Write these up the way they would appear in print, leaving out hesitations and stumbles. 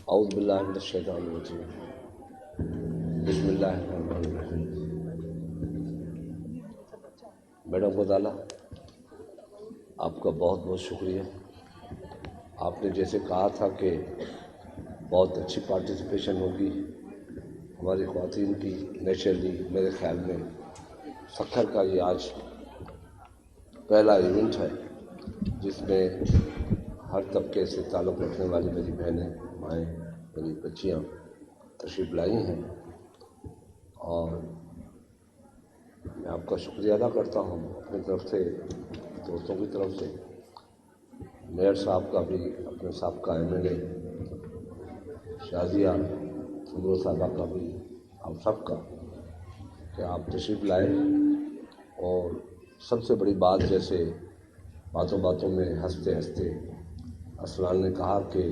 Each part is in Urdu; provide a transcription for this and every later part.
اعوذ باللہ من الشیطان الرجیم بسم اللہ الرحمن الرحیم۔ میڈم غزالہ، آپ کا بہت بہت شکریہ۔ آپ نے جیسے کہا تھا کہ بہت اچھی پارٹیسپیشن ہوگی ہماری خواتین کی، نیچرلی میرے خیال میں فخر کا یہ آج پہلا ایونٹ ہے جس میں ہر طبقے سے تعلق رکھنے والی میری بہنیں، مائیں، میری بچیاں تشریف لائی ہیں، اور میں آپ کا شکریہ ادا کرتا ہوں اپنی طرف سے، دوستوں کی طرف سے، میئر صاحب کا بھی، اپنے سابقہ MLA شازیہ سمرو صاحبہ کا بھی، آپ سب کا، کہ آپ تشریف لائے۔ اور سب سے بڑی بات، جیسے باتوں باتوں میں ہنستے ہنستے ارسلان نے کہا کہ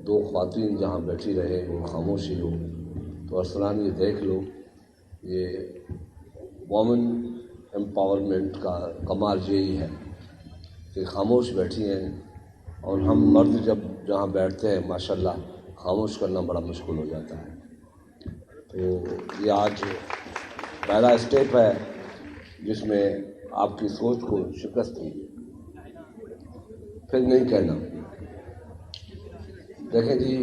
دو خواتین جہاں بیٹھی رہے وہ خاموشی ہو، تو ارسلان یہ دیکھ لو، یہ وومن امپاورمنٹ کا کمال یہی ہے کہ خاموش بیٹھی ہیں، اور ہم مرد جب جہاں بیٹھتے ہیں ماشاءاللہ خاموش کرنا بڑا مشکل ہو جاتا ہے۔ تو یہ آج پہلا اسٹیپ ہے جس میں آپ کی سوچ کو شکست ہوئی۔ پھر نہیں کہنا، دیکھیں جی،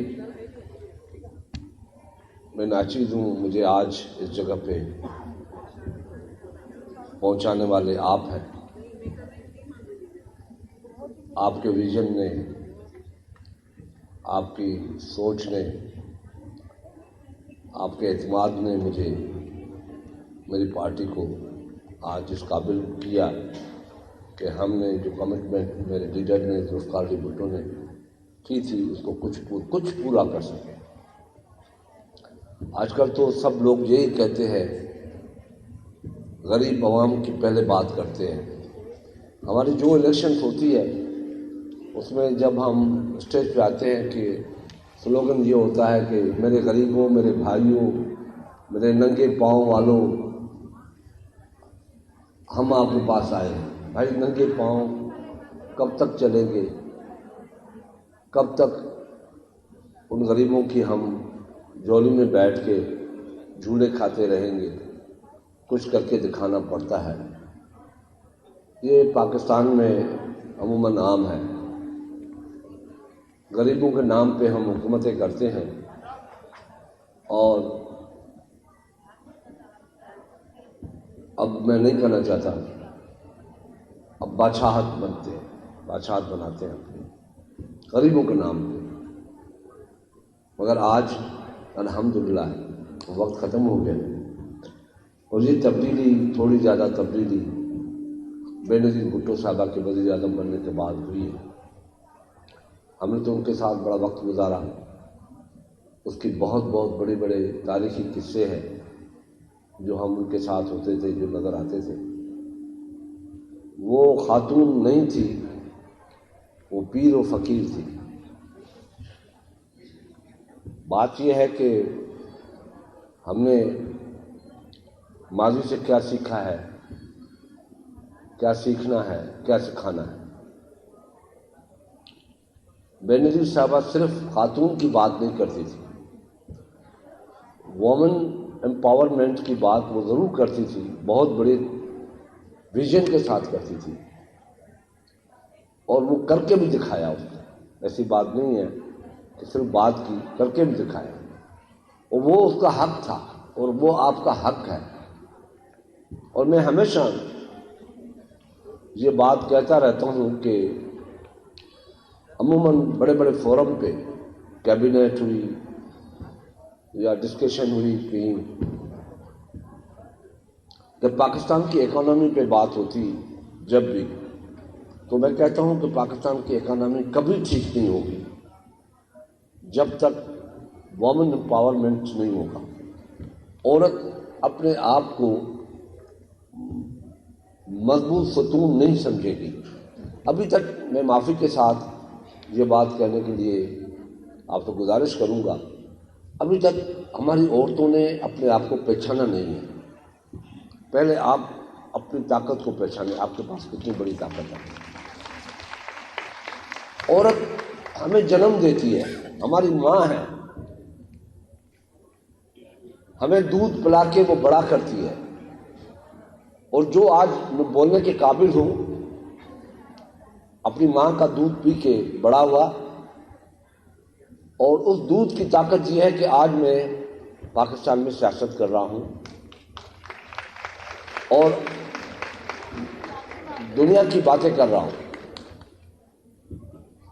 میں ناچیز ہوں، مجھے آج اس جگہ پہ پہنچانے والے آپ ہیں۔ آپ کے ویژن نے، آپ کی سوچ نے، آپ کے اعتماد نے مجھے، میری پارٹی کو آج اس قابل کیا کہ ہم نے جو کمٹمنٹ میرے لیڈر نے، ذوالفقار علی بھٹو نے کی تھی، اس کو کچھ پورا کر سکے۔ آج کل تو سب لوگ یہی کہتے ہیں، غریب عوام کی پہلے بات کرتے ہیں۔ ہماری جو الیکشنز ہوتی ہے اس میں جب ہم اسٹیج پہ آتے ہیں کہ سلوگن یہ ہوتا ہے کہ میرے غریبوں، میرے بھائیوں، میرے ننگے پاؤں والوں، ہم آپ کے پاس آئے ہیں۔ بھائی، ننگے پاؤں کب تک چلیں گے؟ کب تک ان غریبوں کی ہم جولی میں بیٹھ کے جھولے کھاتے رہیں گے؟ کچھ کر کے دکھانا پڑتا ہے۔ یہ پاکستان میں عموماً عام ہے، غریبوں کے نام پہ ہم حکومتیں کرتے ہیں، اور اب میں نہیں کہنا چاہتا، اب بادشاہت بنتے ہیں، بادشاہت بناتے ہیں اپنے غریبوں کے نام پہ۔ مگر آج الحمدللہ وقت ختم ہو گیا، اور یہ تبدیلی، تھوڑی زیادہ تبدیلی بے نظیر بھٹو صاحبہ کے وزیر اعظم بننے کے بعد ہوئی ہے۔ ہم نے تو ان کے ساتھ بڑا وقت گزارا، اس کی بہت بہت بڑے بڑے تاریخی قصے ہیں جو ہم ان کے ساتھ ہوتے تھے، جو نظر آتے تھے۔ وہ خاتون نہیں تھی، وہ پیر و فقیر تھی۔ بات یہ ہے کہ ہم نے ماضی سے کیا سیکھا ہے، کیا سیکھنا ہے، کیا سکھانا ہے۔ بے نظیر صاحبہ صرف خاتون کی بات نہیں کرتی تھی، وومن امپاورمنٹ کی بات وہ ضرور کرتی تھی، بہت بڑے ویژن کے ساتھ کرتی تھی، اور وہ کر کے بھی دکھایا۔ اس نے ایسی بات نہیں ہے کہ صرف بات کی، کر کے بھی دکھایا، اور وہ اس کا حق تھا، اور وہ آپ کا حق ہے۔ اور میں ہمیشہ یہ بات کہتا رہتا ہوں کہ عموماً بڑے بڑے فورم پہ کیبنٹ ہوئی یا ڈسکشن ہوئی کہیں، جب پاکستان کی اکانومی پہ بات ہوتی جب بھی، تو میں کہتا ہوں کہ پاکستان کی اکانومی کبھی ٹھیک نہیں ہوگی جب تک وومن امپاورمنٹ نہیں ہوگا۔ عورت اپنے آپ کو مضبوط ستون نہیں سمجھے گی۔ ابھی تک میں معافی کے ساتھ یہ بات کہنے کے لیے آپ سے گزارش کروں گا، ابھی تک ہماری عورتوں نے اپنے آپ کو پہچانا نہیں ہے۔ پہلے آپ اپنی طاقت کو پہچانیں، آپ کے پاس کتنی بڑی طاقت ہے۔ عورت ہمیں جنم دیتی ہے، ہماری ماں ہے، ہمیں دودھ پلا کے وہ بڑا کرتی ہے، اور جو آج میں بولنے کے قابل ہوں اپنی ماں کا دودھ پی کے بڑا ہوا، اور اس دودھ کی طاقت یہ ہے کہ آج میں پاکستان میں سیاست کر رہا ہوں اور دنیا کی باتیں کر رہا ہوں،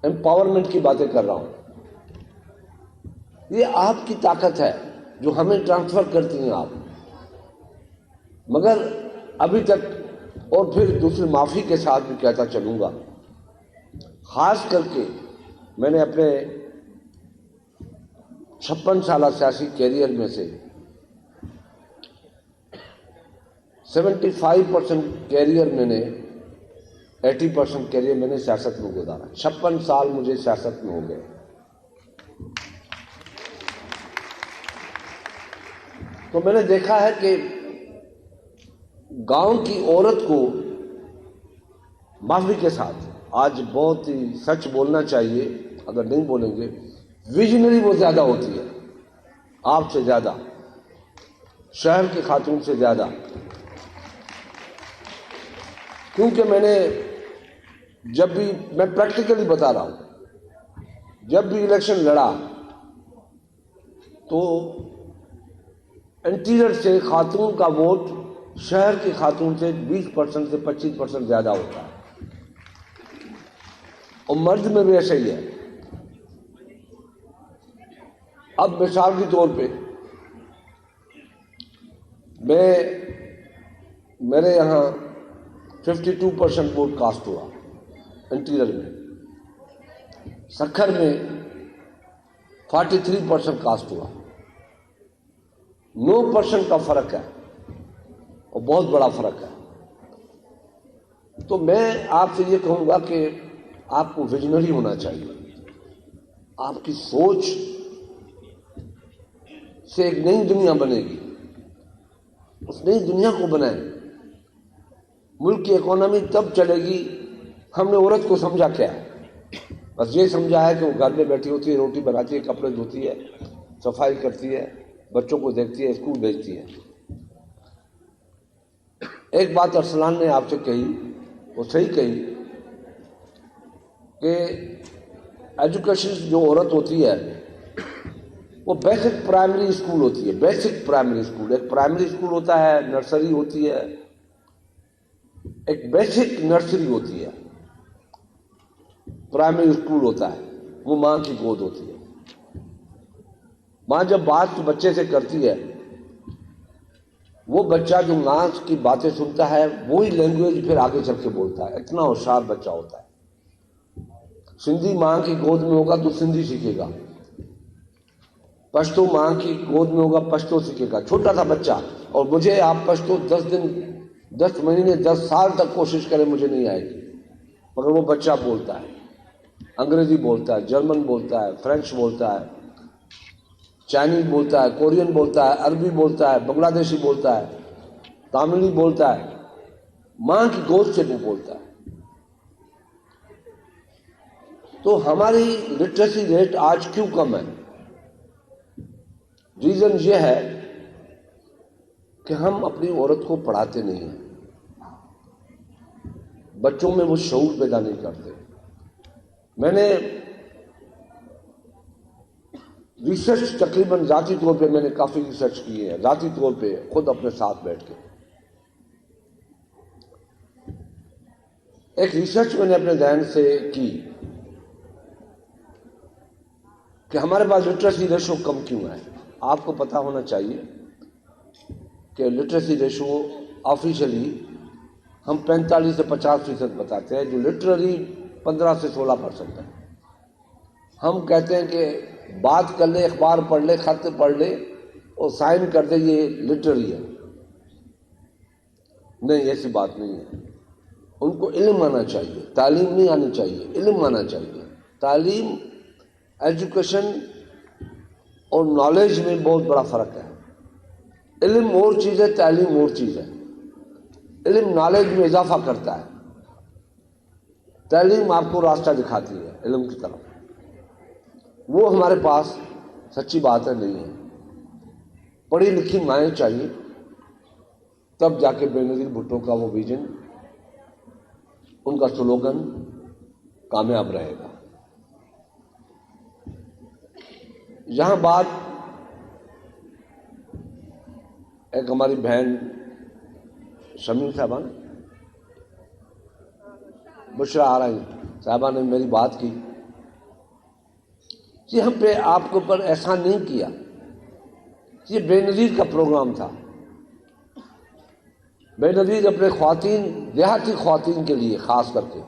امپاورمنٹ کی باتیں کر رہا ہوں۔ یہ آپ کی طاقت ہے جو ہمیں ٹرانسفر کرتی ہیں آپ، مگر ابھی تک، اور پھر دوسری معافی کے ساتھ بھی کہتا چلوں گا، خاص کر کے میں نے اپنے 56 سالہ سیاسی کیریئر میں سے 75% کیریئر میں نے 80% کیریئر میں نے سیاست میں گزارا۔ 56 سال مجھے سیاست میں ہو گئے۔ تو میں نے دیکھا ہے کہ گاؤں کی عورت کو معافی کے ساتھ، آج بہت ہی سچ بولنا چاہیے، اگر نہیں بولیں گے، ویژنری وہ زیادہ ہوتی ہے آپ سے زیادہ، شہر کی خاتون سے زیادہ، کیونکہ میں نے جب بھی، میں پریکٹیکلی بتا رہا ہوں، جب بھی الیکشن لڑا تو انٹیریئر سے خاتون کا ووٹ شہر کی خاتون سے 20% سے 25% زیادہ ہوتا ہے، اور مرد میں بھی ایسا ہی ہے۔ اب مثال کے طور پہ میرے یہاں 52% ووٹ کاسٹ ہوا انٹیریئر میں، سکھر میں 43% کاسٹ ہوا، 9% کا فرق ہے، اور بہت بڑا فرق ہے۔ تو میں آپ سے یہ کہوں گا کہ آپ کو ویژنری ہونا چاہیے، آپ کی سوچ سے ایک نئی دنیا بنے گی، اس نئی دنیا کو بنائیں۔ ملک کی اکانومی تب چلے گی، ہم نے عورت کو سمجھا کیا ہے؟ بس یہ سمجھا ہے کہ وہ گھر میں بیٹھی ہوتی ہے، روٹی بناتی ہے، کپڑے دھوتی ہے، صفائی کرتی ہے، بچوں کو دیکھتی ہے، اسکول بھیجتی ہے۔ ایک بات ارسلان نے آپ سے کہی، وہ صحیح کہی، کہ ایجوکیشن جو عورت ہوتی ہے وہ بیسک پرائمری اسکول ہوتی ہے، بیسک پرائمری اسکول، ایک پرائمری اسکول ہوتا ہے، نرسری ہوتی ہے، ایک بیسک نرسری ہوتی ہے، پرائمری اسکول ہوتا ہے، وہ ماں کی گود ہوتی ہے۔ ماں جب بات بچے سے کرتی ہے، وہ بچہ جو ماں کی باتیں سنتا ہے وہی لینگویج پھر آگے چل کے بولتا ہے، اتنا ہوشیار بچہ ہوتا ہے۔ سندھی ماں کی گود میں ہوگا تو سندھی سیکھے گا، پشتو ماں کی گود میں ہوگا پشتو سیکھے گا، چھوٹا سا بچہ۔ اور مجھے آپ پشتو 10 دن، 10 مہینے، 10 سال تک کوشش کریں، مجھے نہیں آئے گی، مگر وہ بچہ بولتا ہے، انگریزی بولتا ہے، جرمن بولتا ہے، فرینچ بولتا ہے، چائنیز بولتا ہے، کورین بولتا ہے، عربی بولتا ہے، بنگلہ دیشی بولتا ہے، تاملی بولتا ہے، ماں کی گود سے وہ بولتا ہے۔ تو ہماری لٹریسی ریٹ آج کیوں کم ہے؟ ریزن یہ ہے کہ ہم اپنی عورت کو پڑھاتے نہیں ہیں، بچوں میں وہ شعور پیدا نہیں کرتے۔ میں نے ریسرچ تقریباً ذاتی طور پہ میں نے کافی ریسرچ کی ہے، ذاتی طور پہ خود اپنے ساتھ بیٹھ کے ایک ریسرچ میں نے اپنے ذہن سے کی کہ ہمارے پاس لٹریسی ریشو کم کیوں ہے۔ آپ کو پتہ ہونا چاہیے کہ لٹریسی ریشو آفیشلی ہم 45 سے 50% بتاتے ہیں، جو لٹرری 15 سے 16% ہے۔ ہم کہتے ہیں کہ بات کر لے، اخبار پڑھ لے، خط پڑھ لے اور سائن کر دے، یہ لٹرری ہے۔ نہیں، ایسی بات نہیں ہے۔ ان کو علم آنا چاہیے، تعلیم نہیں آنی چاہیے، علم آنا چاہیے۔ تعلیم، ایجوکیشن اور نالج میں بہت بڑا فرق ہے۔ علم اور چیز ہے، تعلیم اور چیز ہے۔ علم نالج میں اضافہ کرتا ہے، تعلیم آپ کو راستہ دکھاتی ہے علم کی طرف۔ وہ ہمارے پاس سچی بات ہے نہیں ہے. پڑھی لکھی مائیں چاہیے، تب جا کے بینظیر بھٹو کا وہ ویژن، ان کا سلوگن کامیاب رہے گا. یہاں بات ایک ہماری بہن شمیم صاحبہ نے، بشرا آرائی صاحبہ نے میری بات کی کہ ہم پہ آپ کے اوپر احسان نہیں کیا. یہ بے نظیر کا پروگرام تھا. بے نظیر اپنے خواتین، دیہاتی خواتین کے لیے خاص کر کے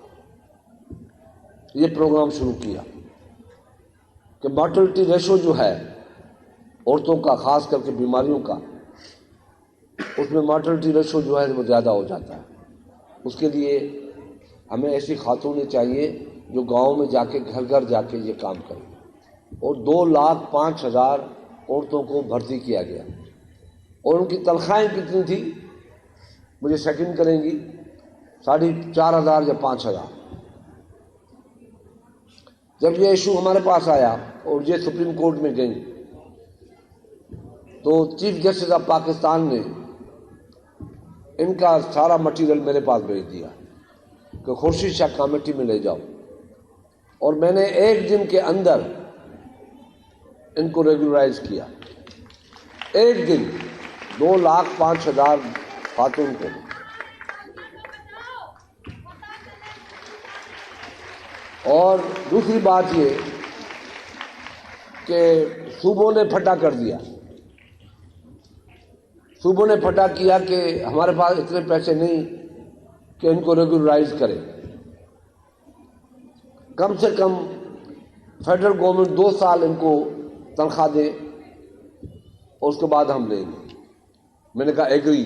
یہ پروگرام شروع کیا کہ مارٹلٹی ریشو جو ہے عورتوں کا، خاص کر کے بیماریوں کا، اس میں مارٹلٹی ریشو جو ہے وہ زیادہ ہو جاتا ہے. اس کے لیے ہمیں ایسی خاتونیں چاہیے جو گاؤں میں جا کے گھر گھر جا کے یہ کام کریں. اور 2,05,000 عورتوں کو بھرتی کیا گیا. اور ان کی تنخواہیں کتنی تھی مجھے سیکنڈ کریں گی، 4,500 یا 5,000. جب یہ ایشو ہمارے پاس آیا اور یہ سپریم کورٹ میں گئی تو چیف جسٹس آف پاکستان نے ان کا سارا مٹیریل میرے پاس بھیج دیا کہ خورشید شاہ کمیٹی میں لے جاؤ. اور میں نے 1 دن کے اندر ان کو ریگولرائز کیا. 1 دن 2,05,000 خاتون کو. اور دوسری بات یہ کہ صوبوں نے پھٹا کر دیا. صوبوں نے پھٹا کیا کہ ہمارے پاس اتنے پیسے نہیں کہ ان کو ریگولرائز کرے. کم سے کم فیڈرل گورنمنٹ 2 سال ان کو تنخواہ دے اور اس کے بعد ہم لیں گے. میں نے کہا ایگری،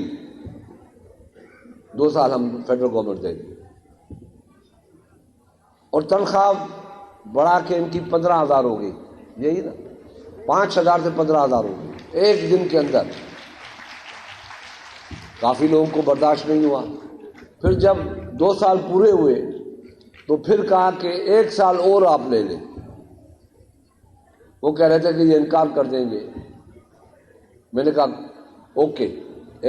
2 سال ہم فیڈرل گورنمنٹ دیں گے. اور تنخواہ بڑھا کے ان کی 15,000 ہو گئی. یہی نا، 5,000 سے 15,000 ہو گئی 1 دن کے اندر. کافی لوگوں کو برداشت نہیں ہوا. پھر جب 2 سال پورے ہوئے تو پھر کہا کہ 1 سال اور آپ لے لیں. وہ کہہ رہے تھے کہ یہ انکار کر دیں گے. میں نے کہا اوکے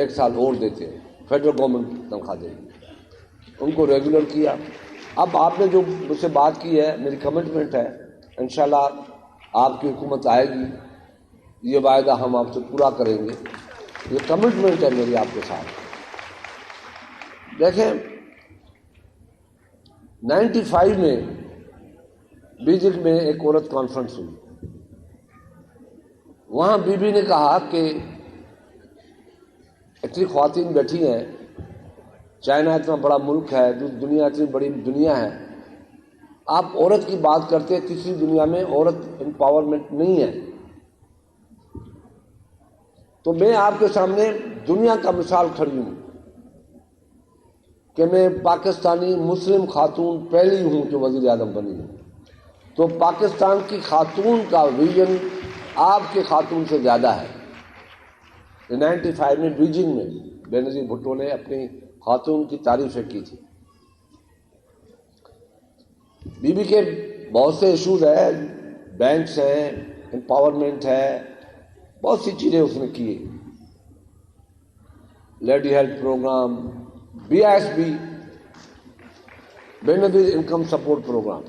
1 سال اور دیتے ہیں، فیڈرل گورنمنٹ تنخواہ دے گی. ان کو ریگولر کیا. اب آپ نے جو مجھ سے بات کی ہے، میری کمٹمنٹ ہے انشاءاللہ آپ کی حکومت آئے گی، یہ وعدہ ہم آپ سے پورا کریں گے. یہ کمٹمنٹ ہے میری آپ کے ساتھ. دیکھیں 95 میں بیجنگ میں ایک عورت کانفرنس ہوئی. وہاں بی بی نے کہا کہ اتنی خواتین بیٹھی ہیں، چائنا اتنا بڑا ملک ہے، دنیا اتنی بڑی دنیا ہے، آپ عورت کی بات کرتے ہیں، تیسری دنیا میں عورت امپاورمنٹ نہیں ہے. تو میں آپ کے سامنے دنیا کا مثال کھڑی ہوں کہ میں پاکستانی مسلم خاتون پہلی ہوں جو وزیر اعظم بنی ہوں. تو پاکستان کی خاتون کا ویژن آپ کے خاتون سے زیادہ ہے. 95 میں بیجنگ میں بے نظیر بھٹو نے اپنی خاتون کی تعریفیں کی تھی. بی بی کے بہت سے ایشوز ہیں، بینکس ہیں، امپاورمنٹ ہے، بہت سی چیزیں اس نے کی. لیڈی ہیلتھ پروگرام، BISB بے نظیر انکم سپورٹ پروگرام.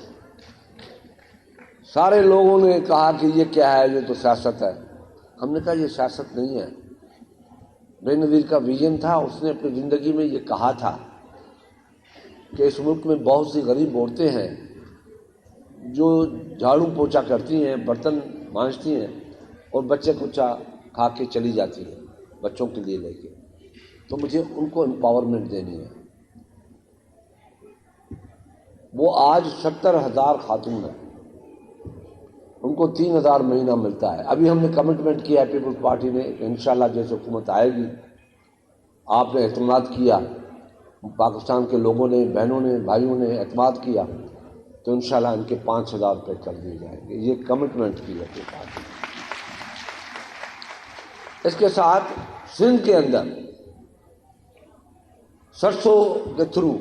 سارے لوگوں نے کہا کہ یہ کیا ہے، یہ تو سیاست ہے. ہم نے کہا یہ سیاست نہیں ہے. بے نظیر کا ویژن تھا. اس نے اپنی زندگی میں یہ کہا تھا کہ اس ملک میں بہت سی غریب عورتیں ہیں جو جھاڑو پوچھا کرتی ہیں، برتن مانجتی ہیں اور بچے کچا کھا کے چلی جاتی ہیں بچوں کے لیے لے کے. تو مجھے ان کو امپاورمنٹ دینی ہے. وہ آج 70,000 خاتون ہیں، ان کو 3,000 مہینہ ملتا ہے. ابھی ہم نے کمٹمنٹ کیا ہے پیپلز پارٹی نے کہ انشاءاللہ جیسے حکومت آئے گی، آپ نے اعتماد کیا، پاکستان کے لوگوں نے، بہنوں نے، بھائیوں نے اعتماد کیا، تو انشاءاللہ ان کے 5,000 روپے کر دیے جائیں گے. یہ کمٹمنٹ کی ہے پارٹی. اس کے ساتھ سندھ کے اندر سرسوں کے تھرو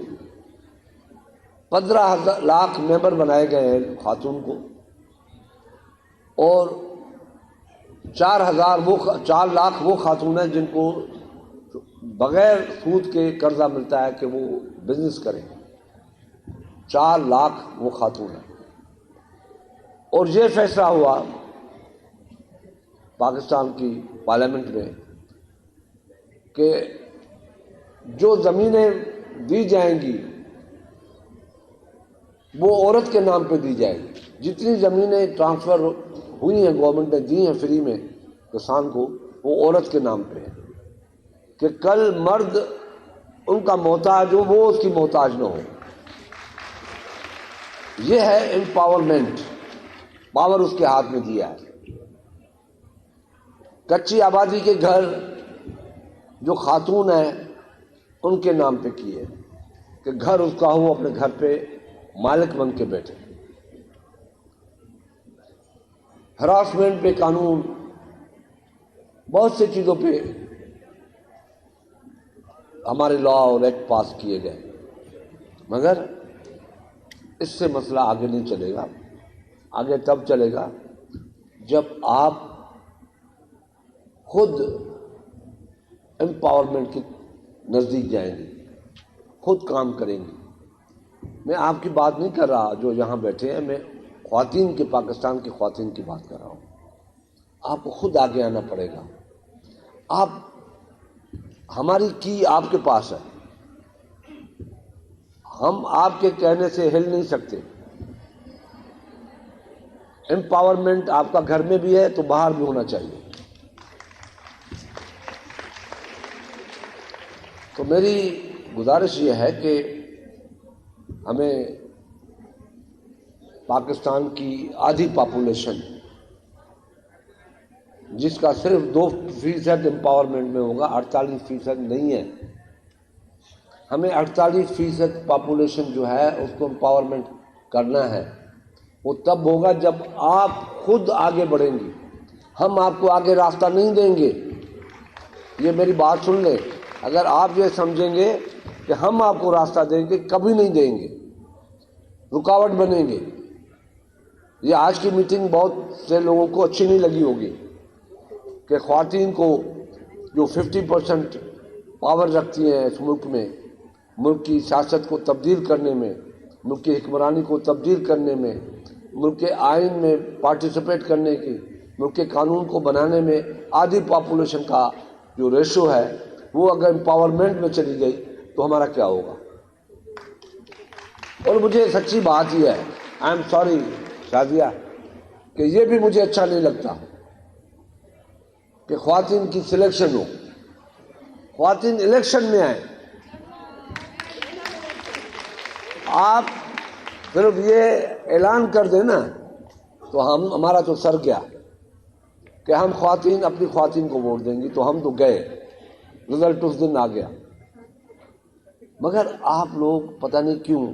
15 لاکھ ممبر بنائے گئے ہیں خاتون کو. اور 4 لاکھ وہ خاتون ہیں جن کو بغیر سود کے قرضہ ملتا ہے کہ وہ بزنس کریں. 4 لاکھ وہ خاتون ہیں. اور یہ فیصلہ ہوا پاکستان کی پارلیمنٹ میں کہ جو زمینیں دی جائیں گی وہ عورت کے نام پہ دی جائیں گی. جتنی زمینیں ٹرانسفر ہوئی ہیں گورنمنٹ نے دی ہیں فری میں کسان کو, وہ عورت کے نام پہ ہے کہ کل مرد ان کا محتاج ہو, وہ اس کی محتاج نہ ہو. یہ ہے امپاورمنٹ. پاور اس کے ہاتھ میں دیا ہے. کچی آبادی کے گھر جو خاتون ہیں ان کے نام پہ کیے کہ گھر اس کا ہو, اپنے گھر پہ مالک بن کے بیٹھے. ہراسمنٹ پہ قانون, بہت سی چیزوں پہ ہمارے لا اور ایکٹ پاس کیے گئے, مگر اس سے مسئلہ آگے نہیں چلے گا. آگے تب چلے گا جب آپ خود امپاورمنٹ کے نزدیک جائیں گے, خود کام کریں گے. میں آپ کی بات نہیں کر رہا جو یہاں بیٹھے ہیں, میں خواتین کے, پاکستان کی خواتین کی بات کر رہا ہوں. آپ کو خود آگے آنا پڑے گا. آپ, ہماری کی آپ کے پاس ہے, ہم آپ کے کہنے سے ہل نہیں سکتے. امپاورمنٹ آپ کا گھر میں بھی ہے تو باہر بھی ہونا چاہیے. تو میری گزارش یہ ہے کہ ہمیں پاکستان کی آدھی پاپولیشن جس کا صرف 2% امپاورمنٹ میں ہوگا, 48% نہیں ہے. ہمیں 48% پاپولیشن جو ہے اس کو امپاورمنٹ کرنا ہے. وہ تب ہوگا جب آپ خود آگے بڑھیں گے. ہم آپ کو آگے راستہ نہیں دیں گے. یہ میری بات سن لیں. اگر آپ یہ سمجھیں گے کہ ہم آپ کو راستہ دیں گے, کبھی نہیں دیں گے, رکاوٹ بنیں گے. یہ آج کی میٹنگ بہت سے لوگوں کو اچھی نہیں لگی ہوگی کہ خواتین کو جو 50% پاور رکھتی ہیں اس ملک میں, ملک کی سیاست کو تبدیل کرنے میں, ملک کی حکمرانی کو تبدیل کرنے میں, ملک کے آئین میں پارٹیسپیٹ کرنے کی, ملک کے قانون کو بنانے میں آدھی پاپولیشن کا جو ریشو ہے وہ اگر امپاورمنٹ میں چلی گئی تو ہمارا کیا ہوگا. اور مجھے سچی بات یہ ہے, آئی ایم سوری شازیہ, کہ یہ بھی مجھے اچھا نہیں لگتا کہ خواتین کی سلیکشن ہو, خواتین الیکشن میں آئیں. آپ صرف یہ اعلان کر دیں نا تو ہمارا تو سر گیا کہ ہم خواتین اپنی خواتین کو ووٹ دیں گی, تو ہم تو گئے, رزلٹ اس دن آ گیا. مگر آپ لوگ پتہ نہیں کیوں,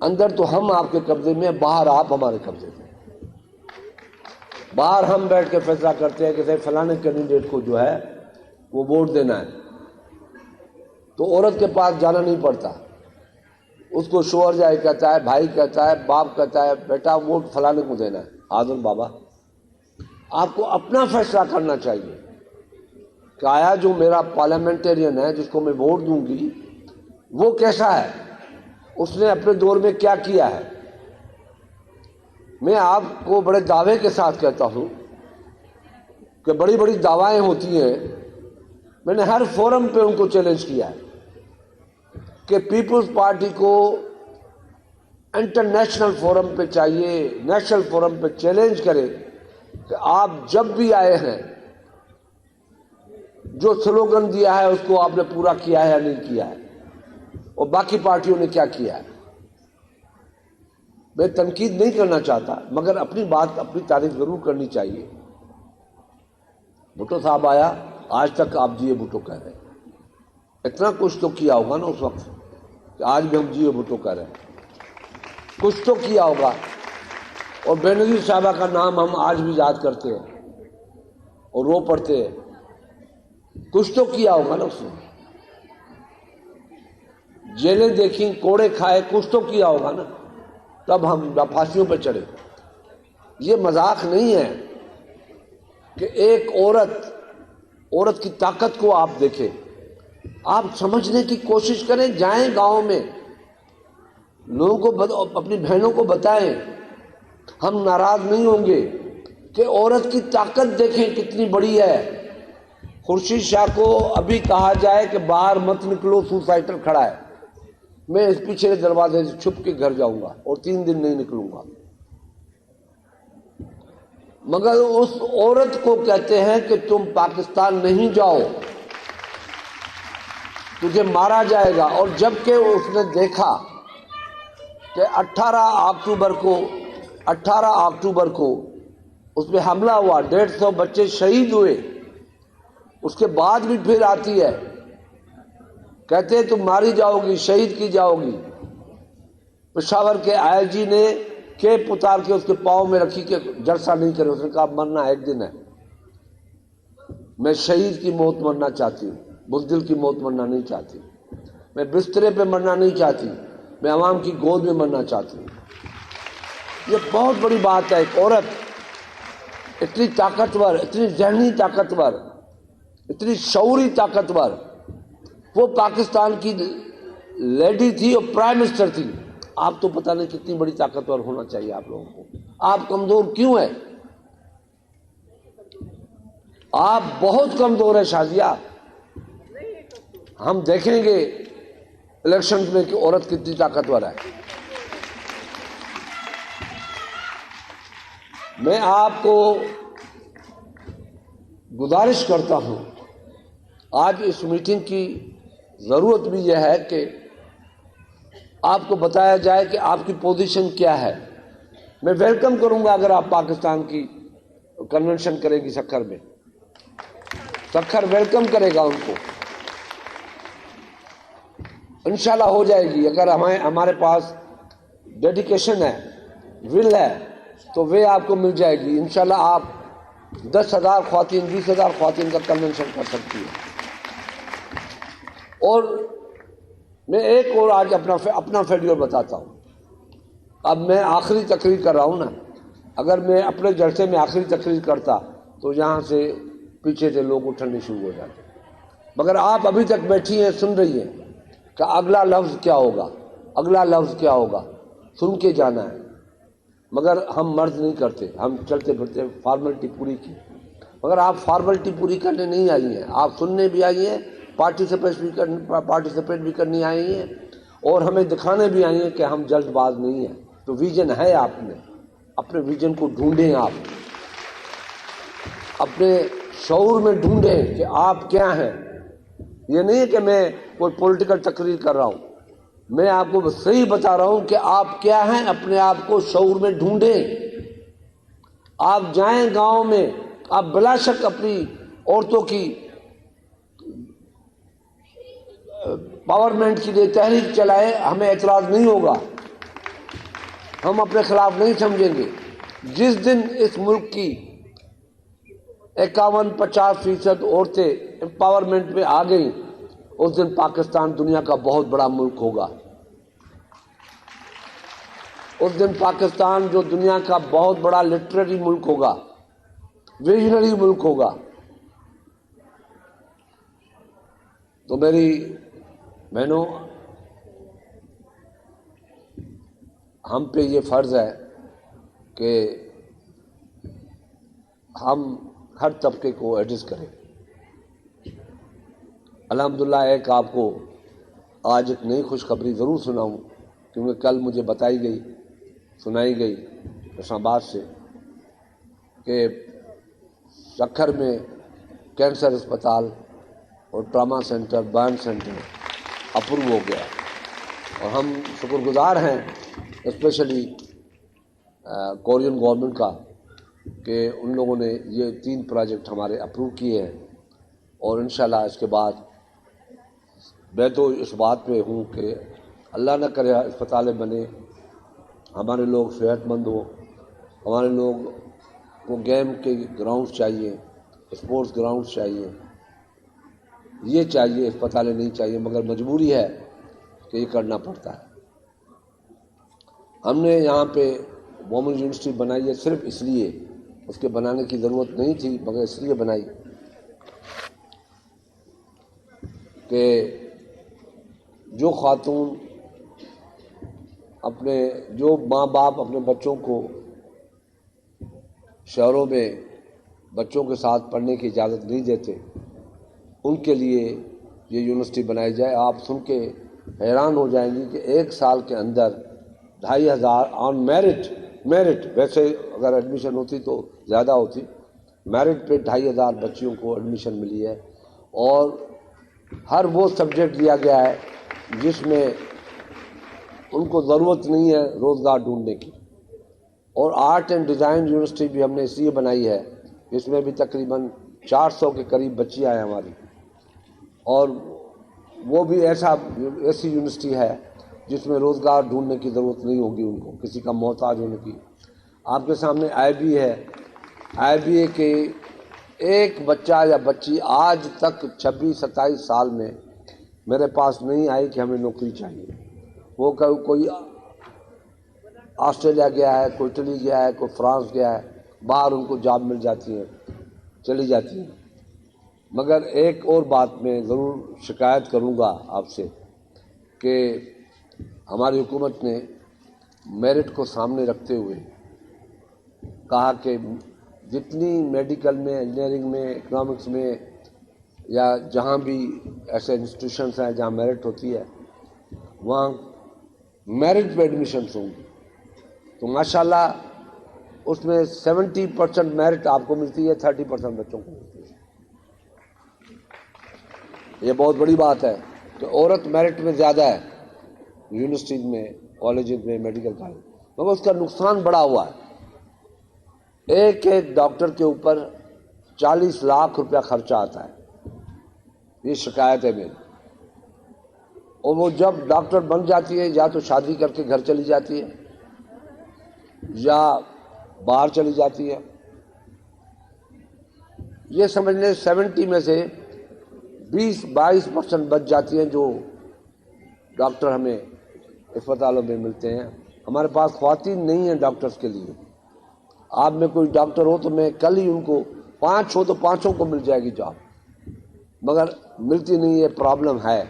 اندر تو ہم آپ کے قبضے میں, باہر آپ ہمارے قبضے میں. باہر ہم بیٹھ کے فیصلہ کرتے ہیں کہ فلانے کینڈیڈیٹ کو جو ہے وہ ووٹ دینا ہے, تو عورت کے پاس جانا نہیں پڑتا. اس کو شوہر جائے کہتا ہے, بھائی کہتا ہے, باپ کہتا ہے, بیٹا ووٹ فلانے کو دینا ہے. حاضر بابا, آپ کو اپنا فیصلہ کرنا چاہیے کہ آیا جو میرا پارلیمنٹرین ہے جس کو میں ووٹ دوں گی وہ کیسا ہے, اس نے اپنے دور میں کیا کیا ہے. میں آپ کو بڑے دعوے کے ساتھ کہتا ہوں کہ بڑی بڑی دعوائیں ہوتی ہیں. میں نے ہر فورم پہ ان کو چیلنج کیا ہے کہ پیپلز پارٹی کو انٹرنیشنل فورم پہ چاہیے, نیشنل فورم پہ چیلنج کرے کہ آپ جب بھی آئے ہیں جو سلوگن دیا ہے اس کو آپ نے پورا کیا ہے یا نہیں کیا ہے, اور باقی پارٹیوں نے کیا کیا ہے. میں تنقید نہیں کرنا چاہتا, مگر اپنی بات, اپنی تعریف ضرور کرنی چاہیے. بھٹو صاحب آیا, آج تک آپ جیے بھٹو کہہ رہے ہیں. اتنا کچھ تو کیا ہوگا نا اس وقت کہ آج بھی ہم جیے بھٹو کہہ رہے ہیں, کچھ تو کیا ہوگا. اور بینظیر صاحبہ کا نام ہم آج بھی یاد کرتے ہیں اور رو پڑتے ہیں. کچھ تو کیا ہوگا نا اس نے, جیلیں دیکھیں, کوڑے کھائے, کچھ تو کیا ہوگا نا, تب ہم پھانسیوں پہ چڑھے. یہ مذاق نہیں ہے کہ ایک عورت کی طاقت کو آپ دیکھیں. آپ سمجھنے کی کوشش کریں، جائیں گاؤں میں، لوگوں کو اپنی بہنوں کو بتائیں. ہم ناراض نہیں ہوں گے کہ عورت کی طاقت دیکھیں کتنی بڑی ہے. خورشید شاہ کو ابھی کہا جائے کہ باہر مت نکلو، سوسائٹر کھڑا ہے، میں اس پیچھے دروازے سے چھپ کے گھر جاؤں گا اور 3 دن نہیں نکلوں گا. مگر اس عورت کو کہتے ہیں کہ تم پاکستان نہیں جاؤ، تجھے مارا جائے گا. اور جب کہ اس نے دیکھا کہ 18 اکتوبر کو اس پہ حملہ ہوا، 150 بچے شہید ہوئے، اس کے بعد بھی پھر آتی ہے، کہتے ہیں تم ماری جاؤ گی، شہید کی جاؤ گی. پشاور کے آئی جی نے کیپ اتار کے اس کے پاؤں میں رکھی کہ جلسہ نہیں کرے. اس نے کہا مرنا ایک دن ہے، میں شہید کی موت مرنا چاہتی ہوں، بزدل کی موت مرنا نہیں چاہتی، میں بسترے پہ مرنا نہیں چاہتی، میں عوام کی گود میں مرنا چاہتی ہوں. یہ بہت بڑی بات ہے. ایک عورت اتنی طاقتور، اتنی ذہنی طاقتور، اتنی شعوری طاقتور، وہ پاکستان کی لیڈی تھی اور پرائم منسٹر تھی. آپ تو پتہ نہیں کتنی بڑی طاقتور ہونا چاہیے آپ لوگوں کو. آپ کمزور کیوں ہیں؟ آپ بہت کمزور ہیں شازیہ. ہم دیکھیں گے الیکشنز میں کہ عورت کتنی طاقتور ہے. میں آپ کو گزارش کرتا ہوں، آج اس میٹنگ کی ضرورت بھی یہ ہے کہ آپ کو بتایا جائے کہ آپ کی پوزیشن کیا ہے. میں ویلکم کروں گا اگر آپ پاکستان کی کنونشن کرے گی سکھر میں، سکھر ویلکم کرے گا ان کو، انشاءاللہ ہو جائے گی. اگر ہمارے پاس ڈیڈیکیشن ہے، ول ہے، تو وہ آپ کو مل جائے گی. انشاءاللہ آپ 10,000 خواتین، 20,000 خواتین کا کنونشن کر سکتی ہیں. اور میں ایک اور آج اپنا فیڈیو بتاتا ہوں. اب میں آخری تقریر کر رہا ہوں نا، اگر میں اپنے جلسے میں آخری تقریر کرتا تو یہاں سے پیچھے سے لوگ اٹھنے شروع ہو جاتے. مگر آپ ابھی تک بیٹھی ہیں، سن رہی ہیں کہ اگلا لفظ کیا ہوگا، اگلا لفظ کیا ہوگا، سن کے جانا ہے. مگر ہم مرض نہیں کرتے، ہم چلتے پھرتے فارمیلٹی پوری کی. مگر آپ فارمیلٹی پوری کرنے نہیں آئی ہیں، آپ سننے بھی آئی ہیں، پارٹیسپیٹ بھی کرنی آئی ہیں، اور ہمیں دکھانے بھی آئی ہیں کہ ہم جلد باز نہیں ہیں. تو ویژن ہے آپ میں، اپنے ویژن کو ڈھونڈیں، آپ اپنے شعور میں ڈھونڈیں کہ آپ کیا ہیں. یہ نہیں ہے کہ میں کوئی پولیٹیکل تقریر کر رہا ہوں، میں آپ کو صحیح بتا رہا ہوں کہ آپ کیا ہیں. اپنے آپ کو شعور میں ڈھونڈیں. آپ جائیں گاؤں میں، آپ بلا شک اپنی عورتوں کی پاورمنٹ کے لیے تحریک چلائیں، ہمیں اعتراض نہیں ہوگا، ہم اپنے خلاف نہیں سمجھیں گے. جس دن اس ملک کی 51-50% عورتیں امپاورمنٹ میں آ گئیں، اس دن پاکستان دنیا کا بہت بڑا ملک ہوگا. اس دن پاکستان جو دنیا کا بہت بڑا لٹریری ملک ہوگا، ویژنری ملک ہوگا. تو میری بہنوں، ہم پہ یہ فرض ہے کہ ہم ہر طبقے کو ایڈجسٹ کریں. الحمدللہ ایک آپ کو آج ایک نئی خوشخبری ضرور سناؤں، کیونکہ کل مجھے سنائی گئی اسلام آباد سے کہ سکھر میں کینسر اسپتال اور trauma centre, burn centre approve ہو گیا. اور ہم شکر گزار ہیں اسپیشلی کورین گورنمنٹ کا کہ ان لوگوں نے یہ 3 پروجیکٹ ہمارے اپروو کیے ہیں. اور انشاءاللہ اس کے بعد میں تو اس بات پہ ہوں کہ اللہ نہ کرے اسپتالیں بنے، ہمارے لوگ صحت مند ہوں، ہمارے لوگ کو گیم کے گراؤنڈز چاہیے، اسپورٹس گراؤنڈز چاہیے، یہ چاہیے، اسپتالیں نہیں چاہیے. مگر مجبوری ہے کہ یہ کرنا پڑتا ہے. ہم نے یہاں پہ وومن یونیورسٹی بنائی ہے صرف اس لیے، اس کے بنانے کی ضرورت نہیں تھی مگر اس لیے بنائی کہ جو خاتون جو ماں باپ اپنے بچوں کو شہروں میں بچوں کے ساتھ پڑھنے کی اجازت نہیں دیتے، ان کے لیے یہ یونیورسٹی بنائی جائے۔ آپ سن کے حیران ہو جائیں گی کہ 1 سال کے اندر 2500 آن میرٹ، ویسے اگر ایڈمیشن ہوتی تو زیادہ ہوتی، میرٹ پہ 2500 بچیوں کو ایڈمیشن ملی ہے، اور ہر وہ سبجیکٹ دیا گیا ہے جس میں ان کو ضرورت نہیں ہے روزگار ڈھونڈنے کی۔ اور آرٹ اینڈ ڈیزائن یونیورسٹی بھی ہم نے اس لیے بنائی ہے، اس میں بھی تقریباً 400 کے قریب بچیاں ہیں ہماری، اور وہ بھی ایسی یونیورسٹی ہے جس میں روزگار ڈھونڈنے کی ضرورت نہیں ہوگی ان کو، کسی کا محتاج ہونے کی۔ آپ کے سامنے آئی بی ہے، آئی بی اے کے ایک بچہ یا بچی آج تک 26-27 سال میں میرے پاس نہیں آئی کہ ہمیں نوکری چاہیے۔ وہ کوئی آسٹریلیا گیا ہے، کوئی اٹلی گیا ہے، کوئی فرانس گیا ہے، باہر ان کو جاب مل جاتی ہے، چلی جاتی ہیں۔ مگر ایک اور بات میں ضرور شکایت کروں گا آپ سے کہ ہماری حکومت نے میرٹ کو سامنے رکھتے ہوئے کہا کہ جتنی میڈیکل میں، انجینئرنگ میں، اکنامکس میں یا جہاں بھی ایسے انسٹیٹیوشنس ہیں جہاں میرٹ ہوتی ہے وہاں میرٹ پہ ایڈمیشنس ہوں گی، تو ماشاءاللہ اس میں 70% میرٹ آپ کو ملتی ہے، 30% بچوں کو ملتی ہے۔ یہ بہت بڑی بات ہے کہ عورت میرٹ میں زیادہ ہے یونیورسٹیز میں، کالجز میں، میڈیکل کالج، مگر اس کا نقصان بڑا ہوا ہے۔ ایک ڈاکٹر کے اوپر 40 لاکھ روپیہ خرچہ آتا ہے، یہ شکایت ہے میری۔ اور وہ جب ڈاکٹر بن جاتی ہے یا تو شادی کر کے گھر چلی جاتی ہے یا باہر چلی جاتی ہے۔ یہ سمجھ لیں 70 میں سے 20-22% بچ جاتی ہیں جو ڈاکٹر ہمیں اسپتالوں میں ملتے ہیں۔ ہمارے پاس خواتین نہیں ہیں ڈاکٹرز کے لیے۔ آپ میں کوئی ڈاکٹر ہو تو میں کل ہی ان کو 5 ہو تو 5 کو مل جائے گی جاب، مگر ملتی نہیں ہے، پرابلم ہے۔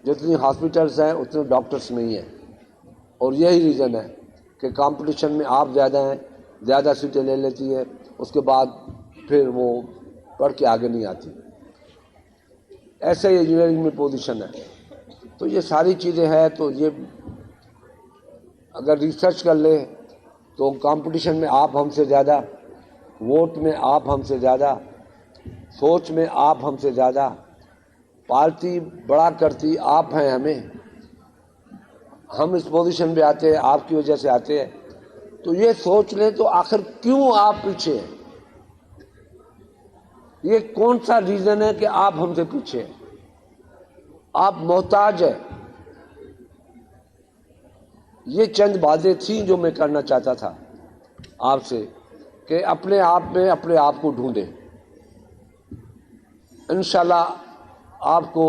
جتنی ہاسپٹلس ہیں اتنے ڈاکٹرز نہیں ہیں، اور یہی ریزن ہے کہ کمپٹیشن میں آپ زیادہ ہیں، زیادہ سیٹیں لے لیتی ہے، اس کے بعد پھر وہ پڑھ کے آگے نہیں آتی۔ ایسے ہی انجینئرنگ میں پوزیشن ہے۔ تو یہ ساری چیزیں ہیں، تو یہ اگر ریسرچ کر لیں تو کمپٹیشن میں آپ ہم سے زیادہ، ووٹ میں آپ ہم سے زیادہ، سوچ میں آپ ہم سے زیادہ، پارٹی بڑا کرتی آپ ہیں ہمیں، ہم اس پوزیشن پہ آتے ہیں آپ کی وجہ سے آتے ہیں۔ تو یہ سوچ لیں تو آخر کیوں آپ پیچھے ہیں؟ یہ کون سا ریزن ہے کہ آپ ہم سے پیچھے ہیں؟ آپ محتاج ہیں۔ یہ چند باتیں تھیں جو میں کرنا چاہتا تھا آپ سے، کہ اپنے آپ میں اپنے آپ کو ڈھونڈیں۔ انشاءاللہ آپ کو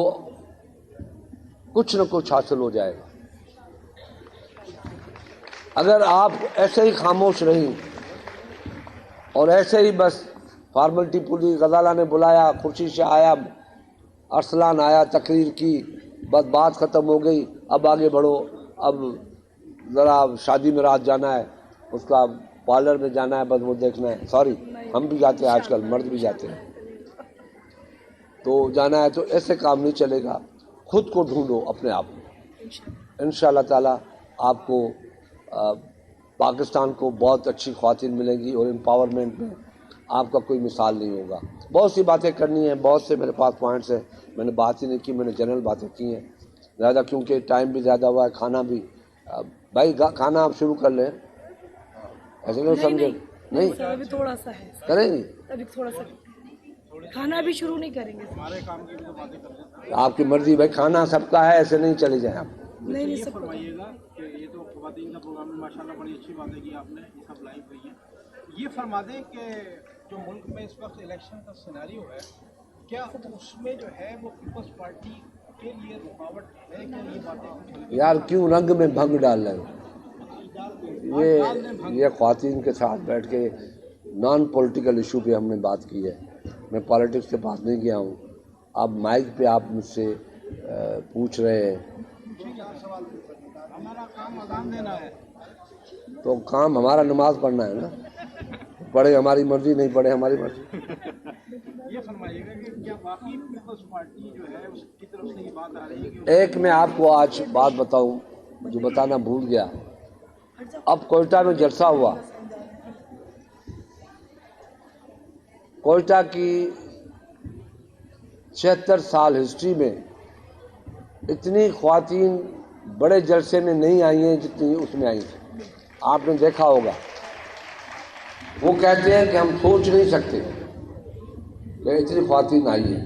کچھ نہ کچھ حاصل ہو جائے گا۔ اگر آپ ایسے ہی خاموش رہیں اور ایسے ہی بس فارملٹی پوری، غزالہ نے بلایا، خورشید شاہ آیا، ارسلان آیا، تقریر کی، بس بات ختم ہو گئی، اب آگے بڑھو، اب ذرا شادی میں رات جانا ہے، اس کا پارلر میں جانا ہے، بس وہ دیکھنا ہے۔ سوری، ہم بھی جاتے ہیں، آج کل مرد بھی جاتے ہیں، تو جانا ہے، تو ایسے کام نہیں چلے گا۔ خود کو ڈھونڈو اپنے آپ میں، انشاءاللہ تعالی آپ کو پاکستان کو بہت اچھی خواتین ملیں گی، اور امپاورمنٹ میں آپ کا کوئی مثال نہیں ہوگا۔ بہت سی باتیں کرنی ہیں، بہت سے میرے پاس پوائنٹس ہیں، میں نے بات ہی نہیں کی، میں نے جنرل باتیں کی ہیں زیادہ، کیونکہ ٹائم بھی زیادہ ہوا ہے، کھانا بھی۔ بھائی کھانا آپ شروع کر لیں، ایسے نہیں سمجھے؟ نہیں ابھی تھوڑا سا ہے، کریں گے، ابھی تھوڑا سا کھانا بھی شروع نہیں کریں گے۔ آپ کی مرضی بھائی، کھانا سب کا ہے، ایسے نہیں چلے جائیں آپ۔ نہیں نہیں، یہ سب فرمائیے گا کہ یہ تو خواتین کا پروگرام ہے، ماشاءاللہ بڑی اچھی باتیں کی آپ نے، یہ سب لائیو ہوئی ہے۔ یہ فرما دیں کہ جو ملک میں اس وقت الیکشن کا سیناریو ہے، کیا اس میں جو ہے وہ پیپلز پارٹی کے لیے رکاوٹ ہے؟ کیا یہ باتیں یار کیوں رنگ میں بھنگ ڈال رہے ہو؟ یہ خواتین کے ساتھ بیٹھ کے نان پولیٹیکل ایشو پہ ہم نے بات کی ہے. میں پالیٹکس سے بات نہیں کیا ہوں. آپ مائک پہ آپ مجھ سے پوچھ رہے ہیں ہمارا کام اذان دینا ہے. تو کام ہمارا نماز پڑھنا ہے نا. پڑھے ہماری مرضی, نہیں پڑھے ہماری مرضی. یہ فرمائیے گا کہ کیا واقعی پیپلز پارٹی جو ہے اس کی طرف سے یہ بات آ رہی ہے کہ ایک میں آپ کو آج بات بتاؤں جو بتانا بھول گیا. اب کوئٹہ میں جلسہ ہوا. کوئٹہ کی 76 سال ہسٹری میں اتنی خواتین بڑے جلسے میں نہیں آئی ہیں جتنی اس میں آئی تھیں. آپ نے دیکھا ہوگا. وہ کہتے ہیں کہ ہم سوچ نہیں سکتے کہ اتنی خواتین آئی ہیں.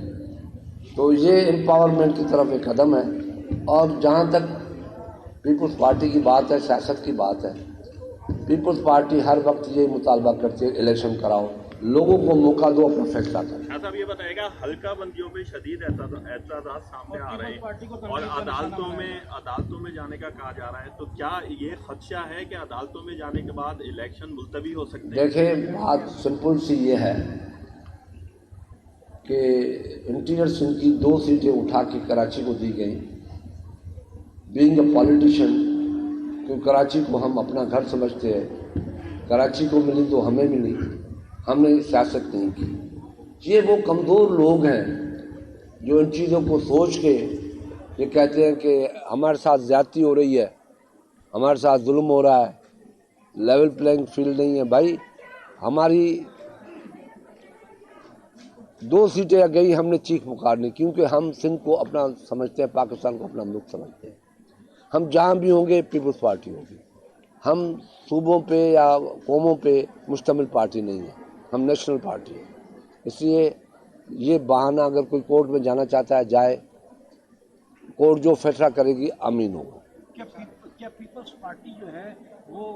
تو یہ امپاورمنٹ کی طرف ایک قدم ہے. اور جہاں تک پیپلز پارٹی کی بات ہے, سیاست کی بات ہے, پیپلز پارٹی ہر وقت یہ مطالبہ کرتی ہے الیکشن کراؤ, لوگوں کو موقع دو اپنا فیصلہ کریں. شاہ صاحب یہ بتائے گا, حلقہ بندیوں پہ شدید اعتراضات سامنے آ رہے ہیں اور عدالتوں میں جانے کا کہا جا رہا ہے, تو کیا یہ خدشہ ہے کہ عدالتوں میں جانے کے بعد الیکشن ملتوی ہو سکتے ہیں؟ دیکھیں, بات سمپل سی یہ ہے کہ انٹیریئر سندھ کی 2 سیٹیں اٹھا کے کراچی کو دی گئیں. بینگ اے پالیٹیشین, کیونکہ کراچی کو ہم اپنا گھر سمجھتے ہیں, کراچی کو ملی تو ہمیں ملی, ہم نے سیاست نہیں کی. یہ وہ کمزور لوگ ہیں جو ان چیزوں کو سوچ کے یہ کہتے ہیں کہ ہمارے ساتھ زیادتی ہو رہی ہے, ہمارے ساتھ ظلم ہو رہا ہے, لیول پلینگ فیلڈ نہیں ہے. بھائی ہماری 2 سیٹیں گئی, ہم نے چیخ پکارنی, کیونکہ ہم سندھ کو اپنا سمجھتے ہیں, پاکستان کو اپنا ملک سمجھتے ہیں. ہم جہاں بھی ہوں گے پیپلز پارٹی ہوگی. ہم صوبوں پہ یا قوموں پہ مشتمل پارٹی نہیں ہے, ہم نیشنل پارٹی ہے. اس لیے یہ بہانہ اگر کوئی کورٹ میں جانا چاہتا ہے جائے, کورٹ جو فیصلہ کرے گی امین ہوگا. کیا پیپلز پارٹی جو ہے وہ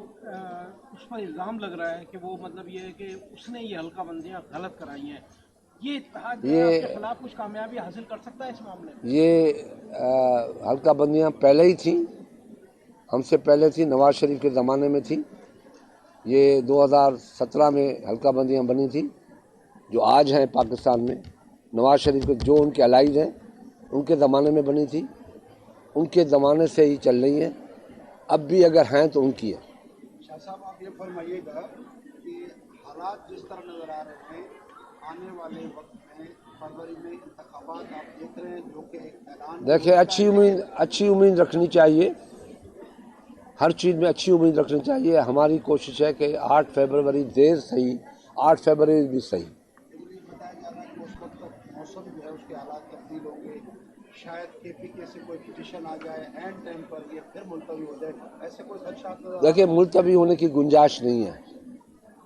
اس پر الزام لگ رہا ہے کہ وہ مطلب یہ ہے کہ اس نے یہ حلقہ بندیاں غلط کرائی ہیں, یہ اتحاد جو ہے آپ کے خلاف کچھ کامیابی حاصل کر سکتا ہے اس معاملے میں؟ یہ حلقہ بندیاں پہلے ہی تھیں, ہم سے پہلے تھی, نواز شریف کے زمانے میں تھی. یہ 2017 میں حلقہ بندیاں بنی تھی جو آج ہیں پاکستان میں. نواز شریف کے جو ان کے الائز ہیں ان کے زمانے میں بنی تھی, ان کے زمانے سے ہی چل رہی ہیں. اب بھی اگر ہیں تو ان کی ہے. شاہ صاحب آپ یہ فرمائیے گا کہ حالات جس طرح نظر آ رہے ہیں, آنے والے وقت میں فروری میں انتخابات آپ دیکھ رہے ہیں جو کہ ایک اعلان, دیکھیں اچھی امید رکھنی چاہیے, ہر چیز میں اچھی امید رکھنی چاہیے. ہماری کوشش ہے کہ 8 فروری دیر صحیح, 8 فروری بھی صحیح. بتایا جا رہا ہے کہ اس وقت تک موسم جو ہے اس کے حالات تبدیل ہوں گے, شاید کے پی کے سے کوئی پٹیشن آ جائے اینڈ ٹائم پر یہ پھر ملتوی ہو جائے, ایسے کوئی خدشات؟ دیکھیں ملتوی ہونے کی گنجائش نہیں ہے.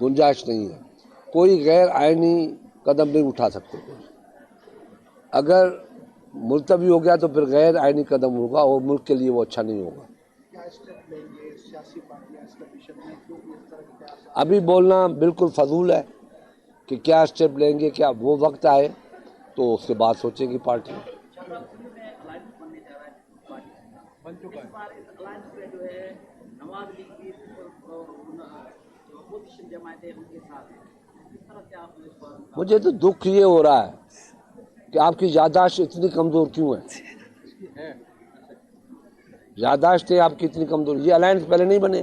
گنجائش نہیں ہے. کوئی غیر آئینی قدم نہیں اٹھا سکتے. اگر ملتوی ہو گیا تو پھر غیر آئینی قدم ہوگا اور ملک کے لیے وہ اچھا نہیں ہوگا. کیا اسٹیپ لیں گے سیاسی پارٹیاں اس کنڈیشن میں, کیونکہ اس طرح کے کیا ابھی بولنا بالکل فضول ہے کہ کیا اسٹیپ لیں گے, کیا وہ وقت آئے تو اس کے بعد سوچیں گی پارٹی. بن چکا ہے؟ مجھے تو دکھ یہ ہو رہا ہے کہ آپ کی یادداشت اتنی کمزور کیوں ہے. یادداشت ہے آپ کی اتنی کمزور. یہ الائنس پہلے نہیں بنے,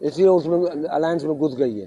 اس لیے اس میں الائنس میں گھس گئی ہے.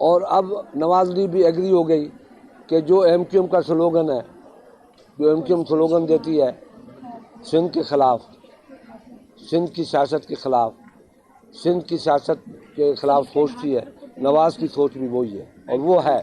اور اب نواز لیگ بھی ایگری ہو گئی کہ جو ایم کیو ایم کا سلوگن ہے, جو ایم کیو ایم سلوگن دیتی ہے سندھ کے خلاف, سندھ کی سیاست کے خلاف, سندھ کی سیاست کے خلاف سوچتی ہے, نواز کی سوچ بھی وہی ہے اور وہ ہے.